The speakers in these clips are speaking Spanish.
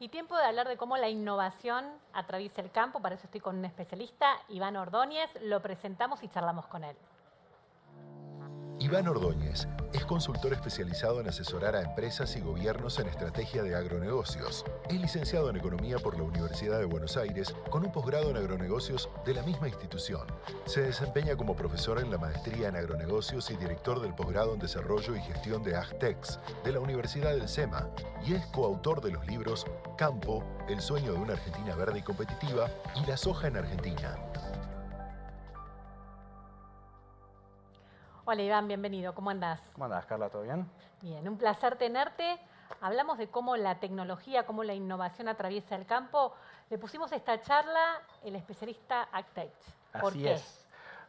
Y tiempo de hablar de cómo la innovación atraviesa el campo. Para eso estoy con un especialista, Iván Ordóñez. Lo presentamos y charlamos con él. Iván Ordóñez es consultor especializado en asesorar a empresas y gobiernos en estrategia de agronegocios. Es licenciado en Economía por la Universidad de Buenos Aires con un posgrado en agronegocios de la misma institución. Se desempeña como profesor en la maestría en agronegocios y director del posgrado en Desarrollo y Gestión de AgTex de la Universidad del SEMA y es coautor de los libros Campo, El sueño de una Argentina verde y competitiva y La soja en Argentina. Hola Iván, bienvenido. ¿Cómo andás? ¿Cómo andás, Carla? ¿Todo bien? Bien, un placer tenerte. Hablamos de cómo la tecnología, cómo la innovación atraviesa el campo. Le pusimos esta charla el especialista AgTex. ¿Por Así qué? es.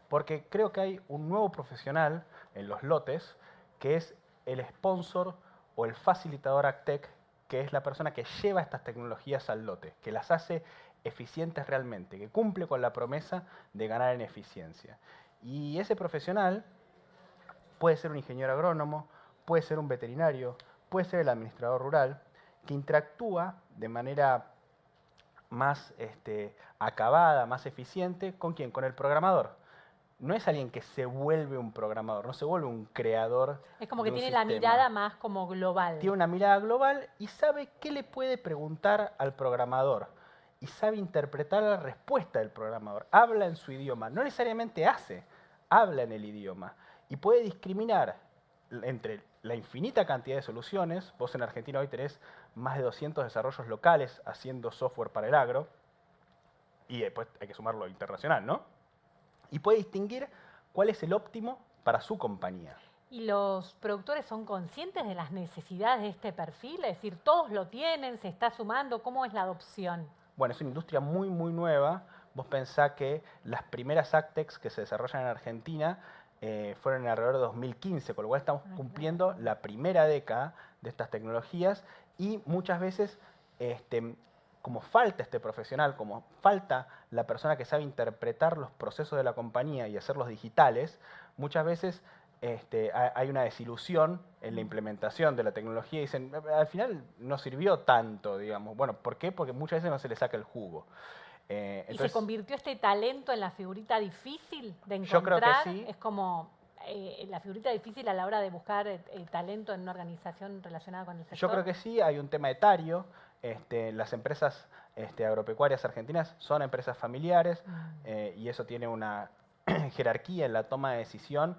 Porque creo que hay un nuevo profesional en los lotes que es el sponsor o el facilitador AgTech, que es la persona que lleva estas tecnologías al lote, que las hace eficientes realmente, que cumple con la promesa de ganar en eficiencia. Y ese profesional puede ser un ingeniero agrónomo, puede ser un veterinario, puede ser el administrador rural, que interactúa de manera más acabada, más eficiente, ¿con quién? Con el programador. No es alguien que se vuelve un programador, no se vuelve un creador. Es como de que un tiene la sistema. mirada más como global. Tiene una mirada global y sabe qué le puede preguntar al programador. Y sabe interpretar la respuesta del programador. Habla en su idioma. No necesariamente hace, habla en el idioma. Y puede discriminar entre la infinita cantidad de soluciones. Vos en Argentina hoy tenés más de 200 desarrollos locales haciendo software para el agro. Y después hay que sumarlo internacional, ¿no? Y puede distinguir cuál es el óptimo para su compañía. ¿Y los productores son conscientes de las necesidades de este perfil? Es decir, ¿todos lo tienen? ¿Se está sumando? ¿Cómo es la adopción? Bueno, es una industria muy, muy nueva. Vos pensás que las primeras AgTechs que se desarrollan en Argentina fueron en alrededor de 2015, con lo cual estamos cumpliendo la primera década de estas tecnologías y muchas veces, como falta este profesional, como falta la persona que sabe interpretar los procesos de la compañía y hacerlos digitales, muchas veces hay una desilusión en la implementación de la tecnología y dicen, al final no sirvió tanto, digamos. Bueno, ¿por qué? Porque muchas veces no se le saca el jugo. ¿Y se convirtió este talento en la figurita difícil de encontrar? Yo creo que sí. Es como la figurita difícil a la hora de buscar talento en una organización relacionada con el sector. Yo creo que sí, hay un tema etario. Las empresas agropecuarias argentinas son empresas familiares y eso tiene una jerarquía en la toma de decisión,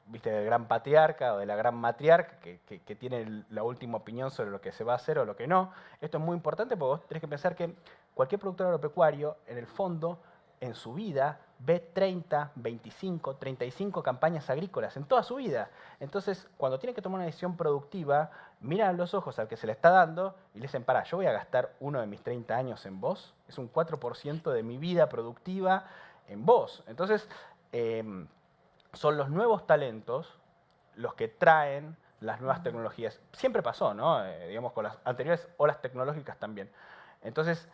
viste, del gran patriarca o de la gran matriarca que tiene la última opinión sobre lo que se va a hacer o lo que no. Esto es muy importante porque vos tenés que pensar que cualquier productor agropecuario, en el fondo, en su vida, ve 30, 25, 35 campañas agrícolas en toda su vida. Entonces, cuando tiene que tomar una decisión productiva, miran a los ojos al que se le está dando y le dicen, pará, yo voy a gastar uno de mis 30 años en vos, es un 4% de mi vida productiva en vos. Entonces, son los nuevos talentos los que traen las nuevas tecnologías. Siempre pasó, ¿no? Digamos, con las anteriores olas tecnológicas también. Entonces,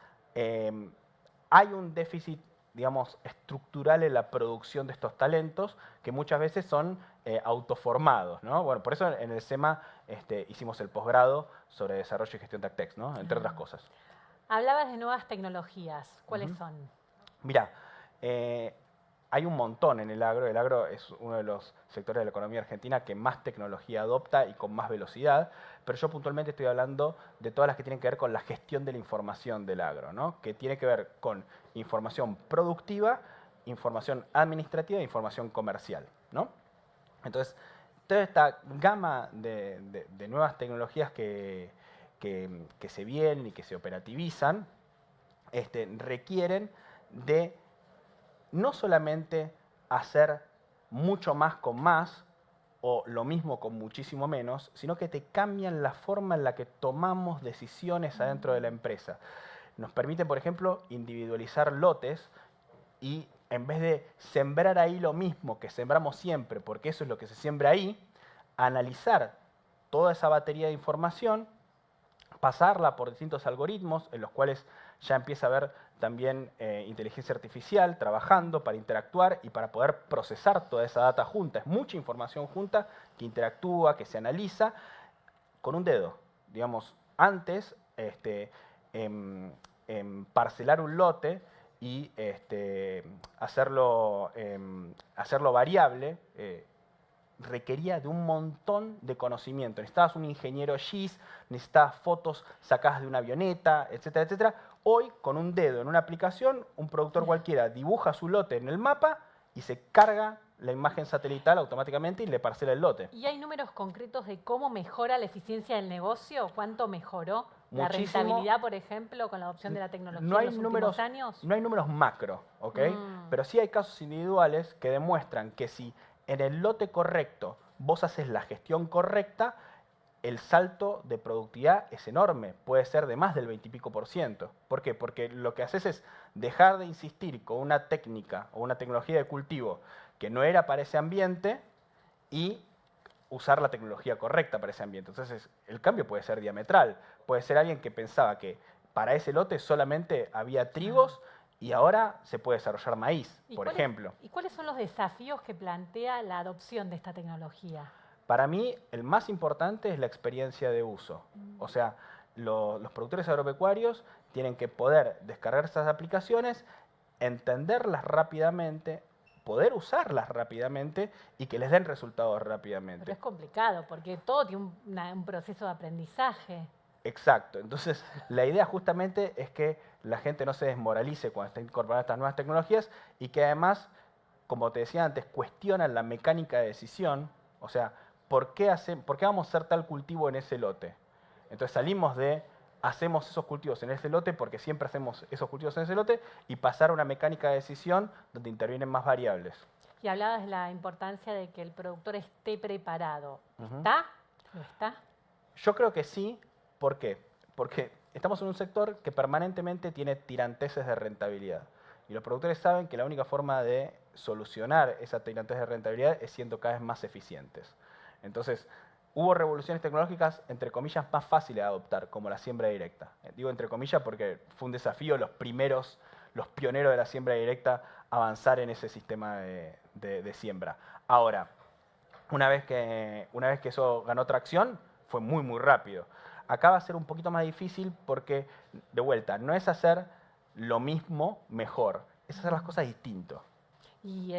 hay un déficit, digamos, estructural en la producción de estos talentos que muchas veces son autoformados, ¿no? Bueno, por eso en el SEMA hicimos el posgrado sobre desarrollo y gestión de AgTech, ¿no? Entre otras cosas. Hablabas de nuevas tecnologías. ¿Cuáles son? Mirá, hay un montón en el agro. El agro es uno de los sectores de la economía argentina que más tecnología adopta y con más velocidad, pero yo puntualmente estoy hablando de todas las que tienen que ver con la gestión de la información del agro, ¿no? Que tiene que ver con información productiva, información administrativa e información comercial, ¿no? Entonces, toda esta gama de nuevas tecnologías que se vienen y que se operativizan requieren de no solamente hacer mucho más con más o lo mismo con muchísimo menos, sino que te cambian la forma en la que tomamos decisiones adentro de la empresa. Nos permite, por ejemplo, individualizar lotes y en vez de sembrar ahí lo mismo que sembramos siempre, porque eso es lo que se siembra ahí, analizar toda esa batería de información, pasarla por distintos algoritmos en los cuales ya empieza a haber también inteligencia artificial trabajando para interactuar y para poder procesar toda esa data junta. Es mucha información junta que interactúa, que se analiza con un dedo. Digamos, antes, parcelar un lote y hacerlo variable requería de un montón de conocimiento. Necesitabas un ingeniero GIS, necesitabas fotos sacadas de una avioneta, etcétera, etcétera. Hoy, con un dedo en una aplicación, un productor cualquiera dibuja su lote en el mapa y se carga la imagen satelital automáticamente y le parcela el lote. ¿Y hay números concretos de cómo mejora la eficiencia del negocio? ¿Cuánto mejoró la Muchísimo. rentabilidad, por ejemplo, con la adopción de la tecnología No hay en los números, últimos años? no hay números macro, ¿ok? Pero sí hay casos individuales que demuestran que si en el lote correcto vos haces la gestión correcta, el salto de productividad es enorme, puede ser de más del 20 y pico %. ¿Por qué? Porque lo que haces es dejar de insistir con una técnica o una tecnología de cultivo que no era para ese ambiente y usar la tecnología correcta para ese ambiente. Entonces, el cambio puede ser diametral. Puede ser alguien que pensaba que para ese lote solamente había trigos y ahora se puede desarrollar maíz, por ejemplo. ¿Y cuáles son los desafíos que plantea la adopción de esta tecnología? Para mí, el más importante es la experiencia de uso. O sea, los productores agropecuarios tienen que poder descargar estas aplicaciones, entenderlas rápidamente, poder usarlas rápidamente y que les den resultados rápidamente. Pero es complicado porque todo tiene un proceso de aprendizaje. Exacto. Entonces, la idea justamente es que la gente no se desmoralice cuando está incorporando estas nuevas tecnologías y que además, como te decía antes, cuestionan la mecánica de decisión. O sea, ¿por qué vamos a hacer tal cultivo en ese lote? Entonces salimos de hacemos esos cultivos en ese lote porque siempre hacemos esos cultivos en ese lote y pasar a una mecánica de decisión donde intervienen más variables. Y hablabas de la importancia de que el productor esté preparado. ¿Está? ¿No está? Yo creo que sí. ¿Por qué? Porque estamos en un sector que permanentemente tiene tiranteses de rentabilidad. Y los productores saben que la única forma de solucionar esa tirantez de rentabilidad es siendo cada vez más eficientes. Entonces, hubo revoluciones tecnológicas, entre comillas, más fáciles de adoptar, como la siembra directa. Digo entre comillas porque fue un desafío los pioneros de la siembra directa avanzar en ese sistema de siembra. Ahora, una vez que eso ganó tracción, fue muy, muy rápido. Acá va a ser un poquito más difícil porque, de vuelta, no es hacer lo mismo mejor, es hacer las cosas distinto. ¿Y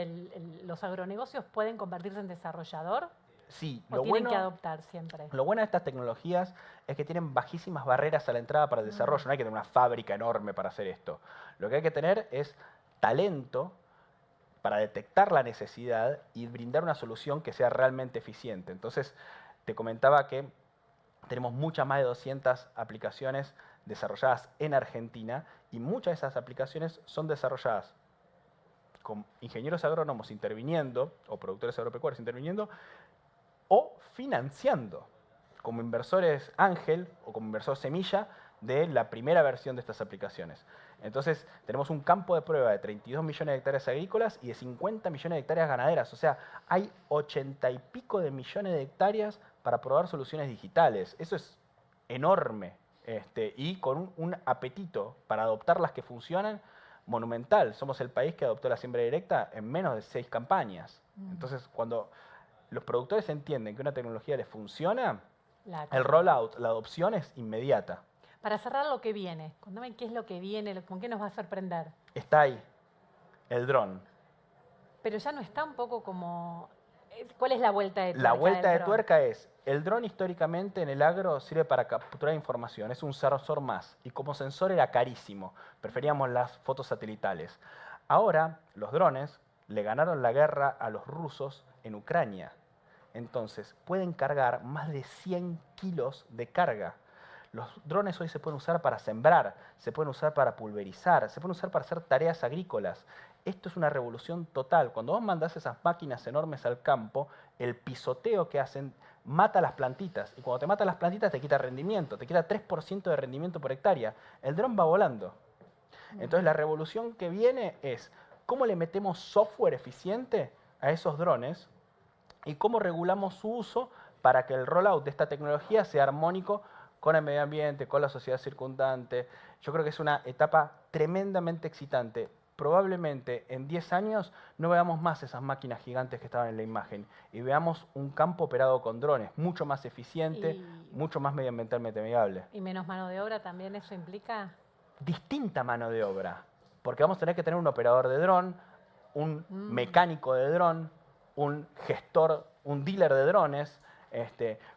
los agronegocios pueden convertirse en desarrollador? Sí, ¿O tienen que adoptar siempre? Lo bueno de estas tecnologías es que tienen bajísimas barreras a la entrada para el desarrollo. No hay que tener una fábrica enorme para hacer esto. Lo que hay que tener es talento para detectar la necesidad y brindar una solución que sea realmente eficiente. Entonces, te comentaba que tenemos muchas más de 200 aplicaciones desarrolladas en Argentina y muchas de esas aplicaciones son desarrolladas con ingenieros agrónomos interviniendo o productores agropecuarios interviniendo o financiando como inversores ángel o como inversor semilla de la primera versión de estas aplicaciones. Entonces, tenemos un campo de prueba de 32 millones de hectáreas agrícolas y de 50 millones de hectáreas ganaderas. O sea, hay 80 y pico de millones de hectáreas para probar soluciones digitales. Eso es enorme y con un apetito para adoptar las que funcionan monumental. Somos el país que adoptó la siembra directa en menos de 6 campañas. Entonces, cuando los productores entienden que una tecnología les funciona, el rollout, la adopción es inmediata. Para cerrar lo que viene, contame qué es lo que viene, con qué nos va a sorprender. Está ahí, el dron. Pero ya no está un poco como... ¿Cuál es la vuelta de tuerca? La vuelta de tuerca es, el dron históricamente en el agro sirve para capturar información, es un sensor más, y como sensor era carísimo, preferíamos las fotos satelitales. Ahora, los drones le ganaron la guerra a los rusos en Ucrania. Entonces, pueden cargar más de 100 kilos de carga. Los drones hoy se pueden usar para sembrar, se pueden usar para pulverizar, se pueden usar para hacer tareas agrícolas. Esto es una revolución total. Cuando vos mandás esas máquinas enormes al campo, el pisoteo que hacen mata las plantitas. Y cuando te mata las plantitas te quita rendimiento, te quita 3% de rendimiento por hectárea. El dron va volando. Entonces la revolución que viene es cómo le metemos software eficiente a esos drones y cómo regulamos su uso para que el rollout de esta tecnología sea armónico con el medio ambiente, con la sociedad circundante. Yo creo que es una etapa tremendamente excitante. probablemente en 10 años no veamos más esas máquinas gigantes que estaban en la imagen y veamos un campo operado con drones, mucho más eficiente, mucho más medioambientalmente amigable. ¿Y menos mano de obra también eso implica? Distinta mano de obra, porque vamos a tener que tener un operador de dron, un mecánico de dron, un gestor, un dealer de drones.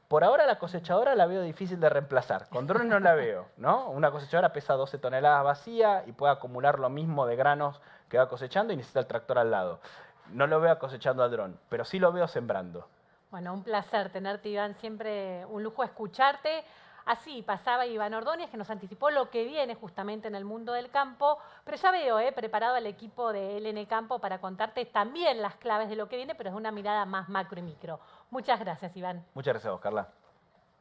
Por ahora la cosechadora la veo difícil de reemplazar. Con drones no la veo, ¿no? Una cosechadora pesa 12 toneladas vacía y puede acumular lo mismo de granos que va cosechando y necesita el tractor al lado. No lo veo cosechando al dron, pero sí lo veo sembrando. Bueno, un placer tenerte, Iván. Siempre un lujo escucharte. Así pasaba Iván Ordóñez, que nos anticipó lo que viene justamente en el mundo del campo. Pero ya veo, preparado al equipo de LN Campo para contarte también las claves de lo que viene, pero es una mirada más macro y micro. Muchas gracias, Iván. Muchas gracias a vos, Carla.